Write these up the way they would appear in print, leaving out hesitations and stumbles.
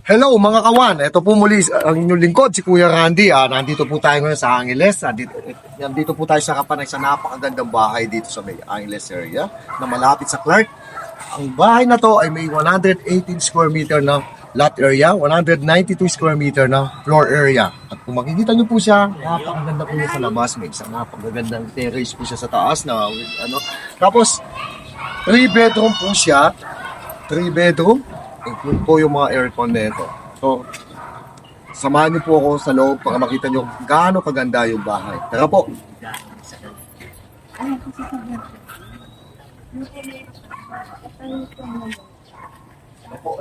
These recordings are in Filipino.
Hello mga kawan, ito po muli ang inyong lingkod, si Kuya Randy. Nandito po tayo ngayon sa Angeles. Nandito po tayo sa Kapanay sa napakagandang bahay dito sa may Angeles area na malapit sa Clark. Ang bahay na to ay may 118 square meter na lot area, 192 square meter na floor area. At kung makikita nyo po siya, napakaganda po niya sa labas. May isang napakagandang terrace po siya sa taas na Tapos 3 bedroom po siya. 3 bedroom. Include po yung mga aircon nito. So, samahan niyo po ako sa loob para makita niyo gaano kaganda yung bahay. Tara po!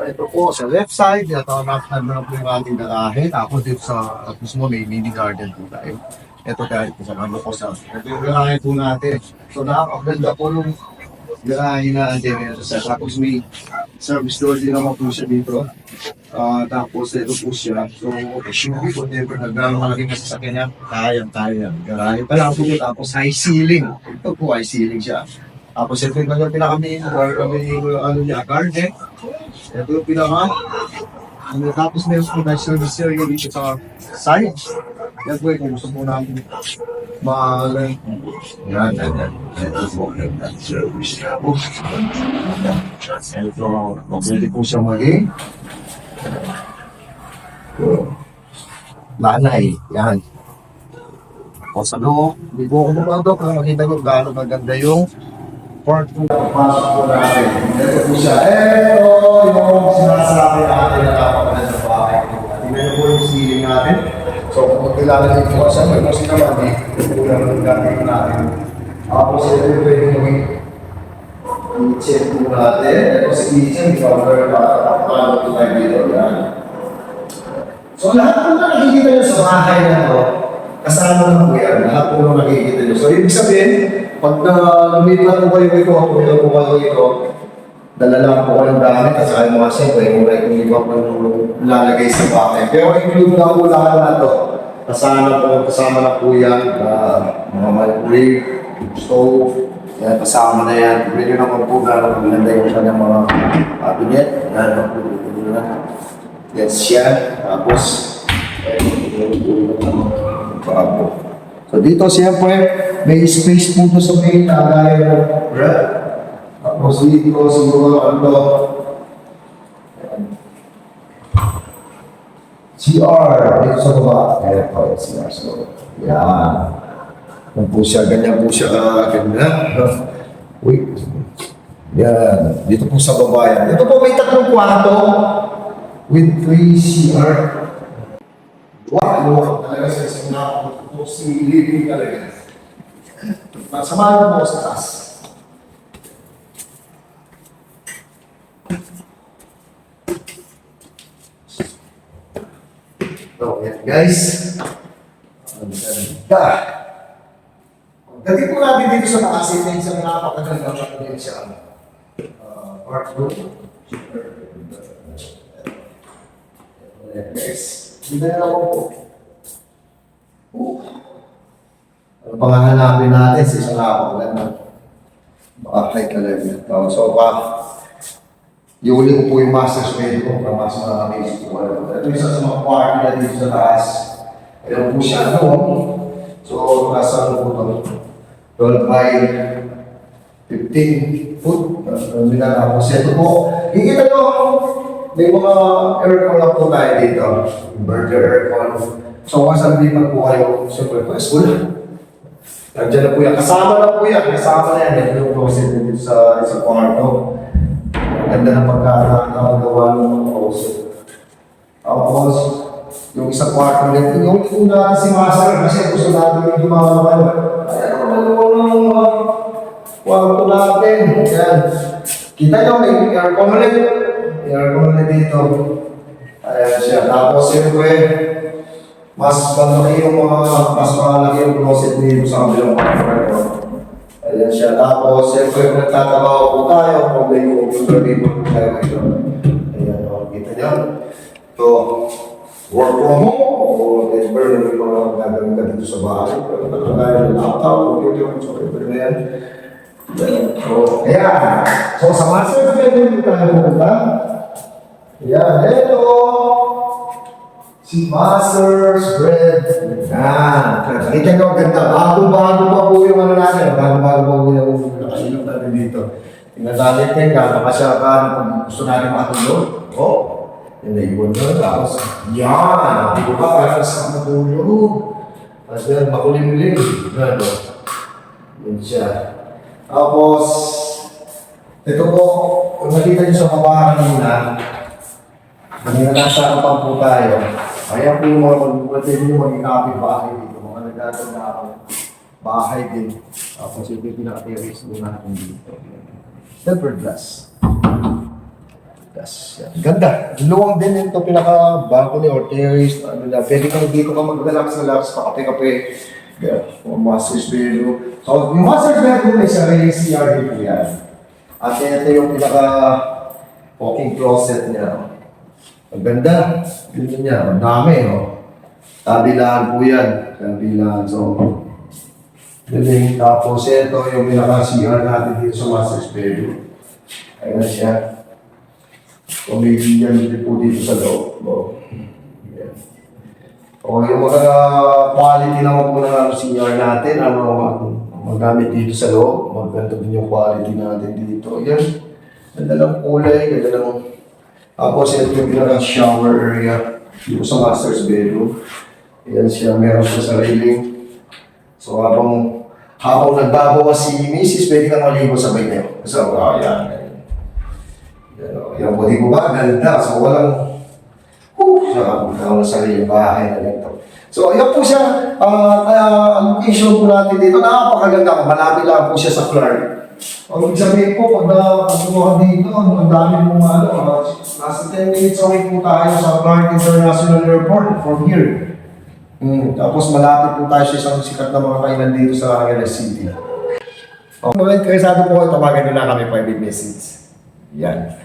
Ito po sa left side, ito na po yung ating garahe. Tapos dito sa mismo may mini garden po tayo. Ito kahit sa ano po sa ito yung garahe po natin. So, nakakaganda po yung garahe na din. Tapos may service door din naman po siya dito. Tapos ito po siya. So, SUV po dito. Nagdang malaking masasakyan niya. Kaya. Garahe pa lang po. Tapos high ceiling. Ito po high ceiling siya. Tapos ito yung kanyang pinaka-main garden. Ito yung pinaka. Tapos meron po na service area dito sa side. Yan po kung gusto po namin yan. Ito po yung service. Ito, pwede po siya maging lanay. Yan. O sa loob, hindi po ako bumadok para makita nyo gaano maganda yung part po. Pasok po natin. Ito po siya. Ito yung sinasabi natin na napakaganda sa bahay. Tingnan po yung ceiling natin. So, kung kailangan nyo po sa mga kasi naman, ito lang ang gagawin natin. Tapos ito yung pwede maging i-check po natin. Ito sa kitchen, cover paano po tayo dito. So, lahat po na nakikita nyo sa bahay na ito, kasama na po yan. Lahat po na nakikita nyo. So, ibig sabihin, pag lumipat po kayo ito, pumunta po kayo ito, dala lang po kayong gamit at saka yung mga siyempre, kung iba po yung lalagay sa bahay. Pero include na po lahat na ito. Kasama na po yan, mga microwave, stove, yan, kasama na yan. Pwede naman po gano'n maganda yung kanyang mga cabinet. Yes, siya. Tapos, so dito siyempre, may space po sa may tagay mo. Tapos dito siguro CR dito sa baba. Ayan po, CR. So, yan. Kung po siya, ganyan po siya ganda. Wait. Yan. Dito po sa baba yan. Ito po may tatlong kwarto with 3 CR. Wow, talaga sa isang nakapagpupo si living talaga. Samahan mo sa taas. So, yan guys. Ang ganda. Dati po natin dito sa taas, ito yung isang napakaganda din siya. Part 2. Guys. Hindi na ako po. Ano pang hahanapin natin sa isang napakaganda. Bahay talaga. So, iuli ko po yung master's bedroom para mas maraming po. Ito isa sa mga party na dito sa taas. Ayan po siya noon. So, nasa ano po ito? 12 by 15 foot. Tapos ito po. Kikita nyo, may mga aircon lang po tayo dito. Inverter aircon. So, kasabihan po kayo, siyempre, full. Nandiyan na po yan. Kasama na po yan. Kasama na yan. Ito yung closet dito sa kwarto. Ganda na pagkakagawa ng mga closet. Tapos, yung isang kwarto nito, yung una si Master, kasi gusto natin yung gumagawa. Ayan, ang mga kwarto natin. Ayan. Kita nyo, may aircon ulit. May aircon ulit dito. Ayan siya. Tapos, siyempre, mas malaki yung closet dito sa kabilang kwarto. Ayan siya. Tapos, siyempre, kung nagtatabaho po tayo, kung may computer dito po tayo ito. Ayan, kita nyo. So, work from home, o whatever, may mga gagawin ka dito sa bahay. Pero tayo ng laptop, computer, so whatever na yan. So, ayan. So, sa master bedroom tayo pumunta. Yan, hello! Si Master's Bread. Yan. Nakita nyo, ganda. Bago-bago pa po yung ano natin. Bago-bago pa po yung nakasilong natin dito. Tingnan natin yan, gano'n kasi kung gusto natin makatulog. Oh, yun na iwan nyo. Tapos, yan. Di ba? Kaya sa matulog. Tapos yan, makulim-lim. Yan, o. Yan siya. Tapos, ito po, kung nakita nyo sa kabahan muna, kanina nasa kapag po tayo. Kaya po yung mga pwede nyo maging kapit-bahay dito. Mga nagtatanda bahay din. Tapos yung pinaka-terrace doon natin dito. Tempered glass. Glass. Yan. Ganda. Luwang din ito pinaka-balcony or terrace. Ano na. Pwede ka dito ka mag-relax, pakape-kape. Yeah. Master's bedroom. So, yung master's bedroom ay sarili CR dito yan. At ito yung pinaka-walking closet niya. Ang ganda. Dito niya. Ang dami, no? Tabilaan po yan. Tabilaan. So, galing. Tapos ito yung pinaka-CR natin dito sa master's bedroom. Ayan siya. Pumili yan din po dito sa loob. Oh. Yan. O yung mga quality naman po ng CR natin, magamit dito sa loob. Maganda din yung quality natin dito. Yan. Ganda ng kulay. Ganda ng... Tapos ito yung pinaka-shower area dito sa master's bedroom. Yan siya. Meron siya sa railing. So habang nagbabawas si Mrs. pwede kang maligo sa bay niyo. So, yan. Yan po, di ko ba? Ganda. So, walang... Sarap na sa sarili bahay na ito. So, yan po siya. Ang location po natin dito, napakaganda. Malapit lang po siya sa Clark. Ang ibig sabihin po, pag nakasuha dito, ang dami mong nasa 10 minutes away po tayo sa Clark International Airport from here. Tapos malapit po tayo sa isang sikat na mga kainan dito sa Angeles City. Kung interesado po kayo, tawagan nyo na kami private message. Yan.